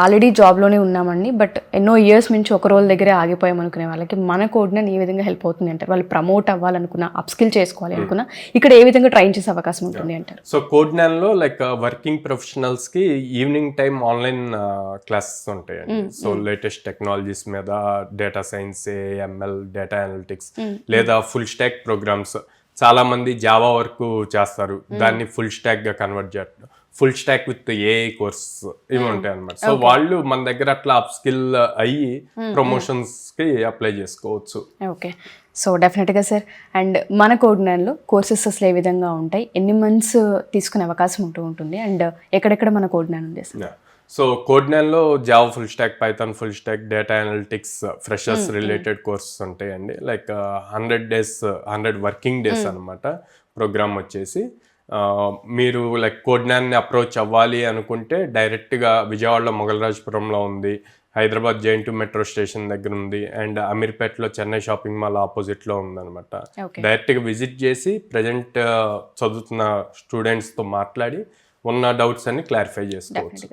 Already జాబ్లోనే ఉన్నామండి, but ఎన్నో years నుంచి ఒక రోల్ దగ్గరే ఆగిపోయాం అనుకునే వాళ్ళకి మన కోడ్నైన్ ఏ విధంగా హెల్ప్ అవుతుంది అంటారు? వాళ్ళు ప్రమోట్ అవ్వాలనుకున్నా, అప్స్కిల్ చేసుకోవాలి అనుకున్నా ఇక్కడ ఏ విధంగా ట్రైన్ చేసే అవకాశం ఉంటుంది అంటారు? సో కోడ్నైన్లో లైక్ వర్కింగ్ ప్రొఫెషనల్స్కి ఈవినింగ్ టైం ఆన్లైన్ క్లాసెస్ ఉంటాయండి. సో లేటెస్ట్ టెక్నాలజీస్ మీద, data science, ML, data analytics లేదా ఫుల్ స్టాక్ ప్రోగ్రామ్స్. చాలా మంది జావా వర్క్ చేస్తారు, దాన్ని ఫుల్ స్టాక్ గా కన్వర్ట్ చేయడం, full stack with AI course ఇవి ఉంటాయి అనమాట. సో వాళ్ళు మన దగ్గర అట్లా అప్ స్కిల్ అయ్యి ప్రమోషన్స్ కి అప్లై చేసుకోవచ్చు. ఓకే, సో డెఫినెట్గా సార్. అండ్ మన కోడ్నైన్లో కోర్సెస్ అసలు ఏ విధంగా ఉంటాయి, ఎన్ని మంత్స్ తీసుకునే అవకాశం ఉంటుంది, అండ్ ఎక్కడెక్కడ మన కోడ్నైన్ ఉంది సార్? సో కోడ్నైన్లో Java full stack, Python full stack, data analytics, freshers related courses ఉంటాయండి. లైక్ 100 వర్కింగ్ డేస్ అనమాట ప్రోగ్రామ్ వచ్చేసి. మీరు లైక్ కోడ్నైన్ని అప్రోచ్ అవ్వాలి అనుకుంటే డైరెక్ట్గా విజయవాడలో మొగలరాజపురంలో ఉంది, హైదరాబాద్ జైన్ 2 మెట్రో స్టేషన్ దగ్గర ఉంది, అండ్ అమీర్పేటలో చెన్నై షాపింగ్ మాల్ ఆపోజిట్లో ఉందన్నమాట. డైరెక్ట్గా విజిట్ చేసి ప్రజెంట్ చదువుతున్న స్టూడెంట్స్తో మాట్లాడి ఉన్న డౌట్స్ అన్ని క్లారిఫై చేసుకోవచ్చు.